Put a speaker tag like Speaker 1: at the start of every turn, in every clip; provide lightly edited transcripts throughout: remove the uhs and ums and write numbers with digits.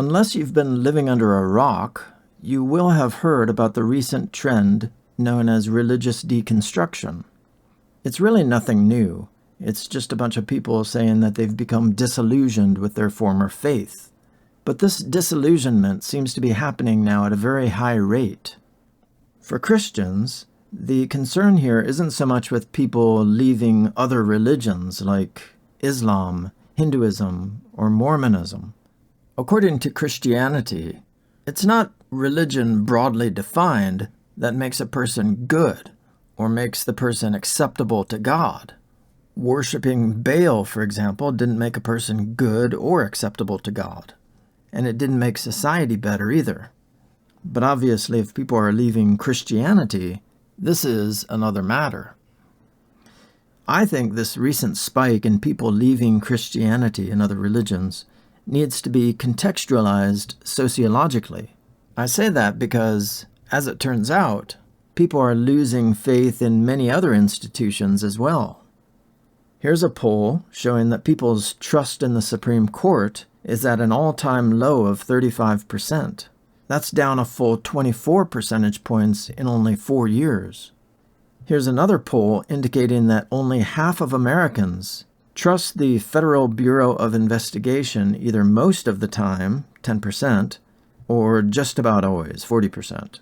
Speaker 1: Unless you've been living under a rock, you will have heard about the recent trend known as religious deconstruction. It's really nothing new. It's just a bunch of people saying that they've become disillusioned with their former faith. But this disillusionment seems to be happening now at a very high rate. For Christians, the concern here isn't so much with people leaving other religions like Islam, Hinduism, or Mormonism. According to Christianity, it's not religion broadly defined that makes a person good or makes the person acceptable to God. Worshipping Baal, for example, didn't make a person good or acceptable to God, and it didn't make society better either. But obviously, if people are leaving Christianity, this is another matter. I think this recent spike in people leaving Christianity and other religions needs to be contextualized sociologically. I say that because, as it turns out, people are losing faith in many other institutions as well. Here's a poll showing that people's trust in the Supreme Court is at an all-time low of 35%. That's down a full 24 percentage points in only 4 years. Here's another poll indicating that only half of Americans trust the Federal Bureau of Investigation either most of the time, 10%, or just about always, 40%.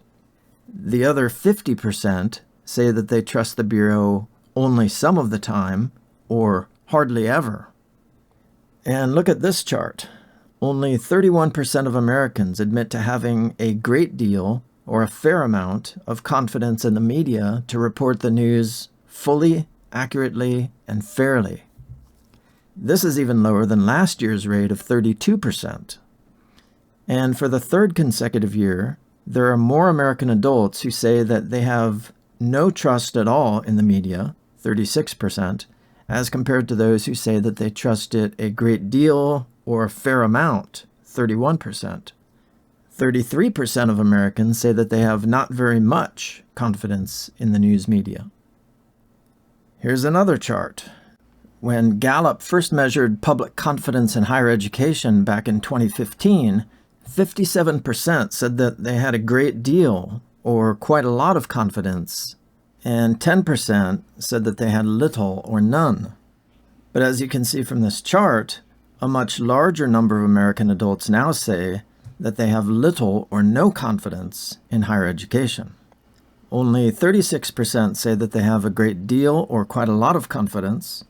Speaker 1: The other 50% say that they trust the Bureau only some of the time, or hardly ever. And look at this chart. Only 31% of Americans admit to having a great deal or a fair amount of confidence in the media to report the news fully, accurately, and fairly. This is even lower than last year's rate of 32%. And for the third consecutive year, there are more American adults who say that they have no trust at all in the media, 36%, as compared to those who say that they trust it a great deal or a fair amount, 31%. 33% of Americans say that they have not very much confidence in the news media. Here's another chart. When Gallup first measured public confidence in higher education back in 2015, 57% said that they had a great deal or quite a lot of confidence, and 10% said that they had little or none. But as you can see from this chart, a much larger number of American adults now say that they have little or no confidence in higher education. Only 36% say that they have a great deal or quite a lot of confidence,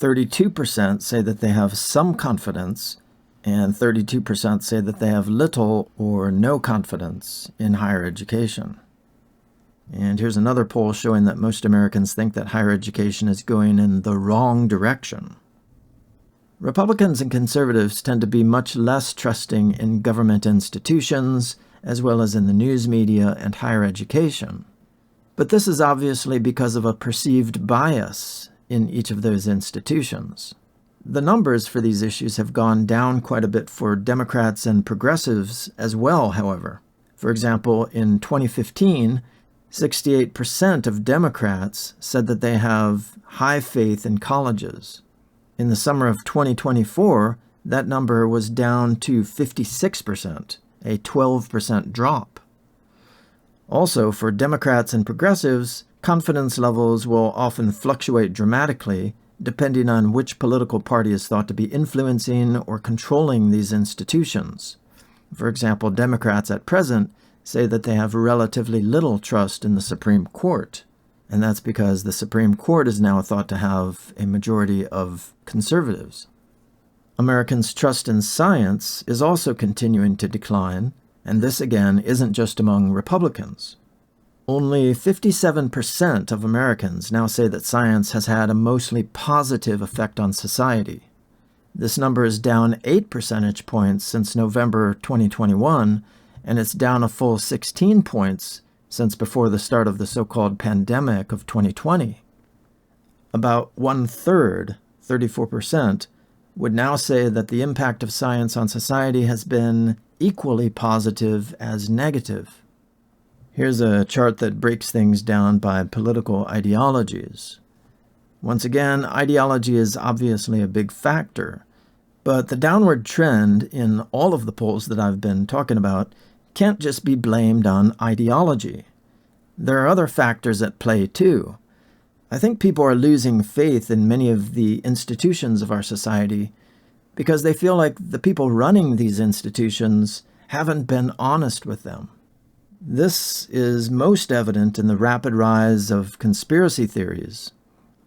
Speaker 1: 32% say that they have some confidence, and 32% say that they have little or no confidence in higher education. And here's another poll showing that most Americans think that higher education is going in the wrong direction. Republicans and conservatives tend to be much less trusting in government institutions, as well as in the news media and higher education. But this is obviously because of a perceived bias in each of those institutions. The numbers for these issues have gone down quite a bit for Democrats and progressives as well, however. For example, in 2015, 68% of Democrats said that they have high faith in colleges. In the summer of 2024, that number was down to 56%, a 12% drop. Also, for Democrats and progressives, confidence levels will often fluctuate dramatically depending on which political party is thought to be influencing or controlling these institutions. For example, Democrats at present say that they have relatively little trust in the Supreme Court, and that's because the Supreme Court is now thought to have a majority of conservatives. Americans' trust in science is also continuing to decline, and this again isn't just among Republicans. Only 57% of Americans now say that science has had a mostly positive effect on society. This number is down 8 percentage points since November 2021, and it's down a full 16 points since before the start of the so-called pandemic of 2020. About one-third, 34%, would now say that the impact of science on society has been equally positive as negative. Here's a chart that breaks things down by political ideologies. Once again, ideology is obviously a big factor, But the downward trend in all of the polls that I've been talking about can't just be blamed on ideology. There are other factors at play too. I think people are losing faith in many of the institutions of our society because they feel like the people running these institutions haven't been honest with them. This is most evident in the rapid rise of conspiracy theories.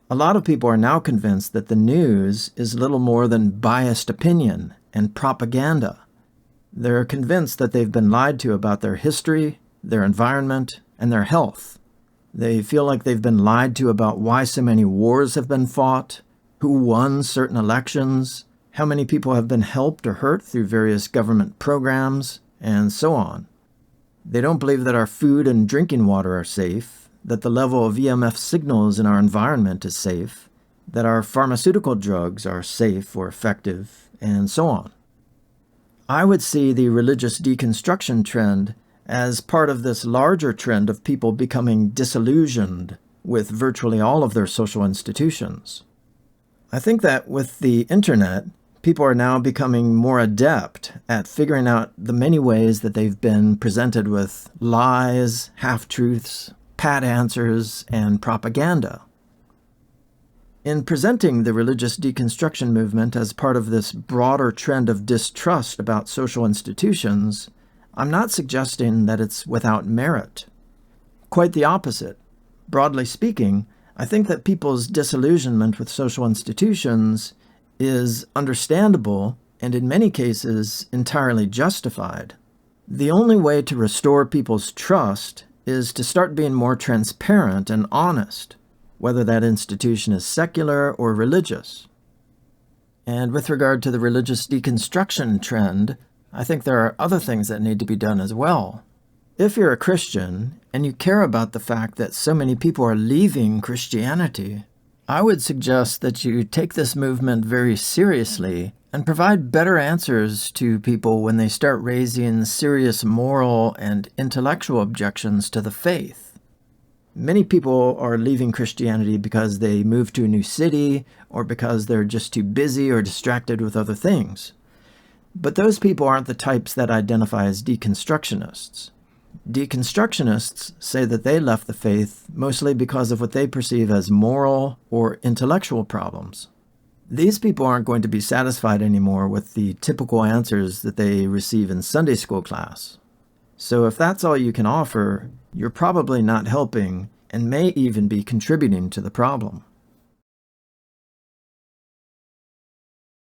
Speaker 1: A lot of people are now convinced that the news is little more than biased opinion and propaganda. They're convinced that they've been lied to about their history, their environment, and their health. They feel like they've been lied to about why so many wars have been fought, who won certain elections, how many people have been helped or hurt through various government programs, and so on. They don't believe that our food and drinking water are safe, that the level of EMF signals in our environment is safe, that our pharmaceutical drugs are safe or effective, and so on. I would see the religious deconstruction trend as part of this larger trend of people becoming disillusioned with virtually all of their social institutions. I think that with the internet, people are now becoming more adept at figuring out the many ways that they've been presented with lies, half-truths, pat answers, and propaganda. In presenting the religious deconstruction movement as part of this broader trend of distrust about social institutions, I'm not suggesting that it's without merit. Quite the opposite. Broadly speaking, I think that people's disillusionment with social institutions is understandable and in many cases entirely justified. The only way to restore people's trust is to start being more transparent and honest, whether that institution is secular or religious. And with regard to the religious deconstruction trend, I think there are other things that need to be done as well. If you're a Christian and you care about the fact that so many people are leaving Christianity, I would suggest that you take this movement very seriously and provide better answers to people when they start raising serious moral and intellectual objections to the faith. Many people are leaving Christianity because they moved to a new city or because they're just too busy or distracted with other things. But those people aren't the types that identify as deconstructionists. Deconstructionists say that they left the faith mostly because of what they perceive as moral or intellectual problems. These people aren't going to be satisfied anymore with the typical answers that they receive in Sunday school class. So if that's all you can offer, you're probably not helping and may even be contributing to the problem.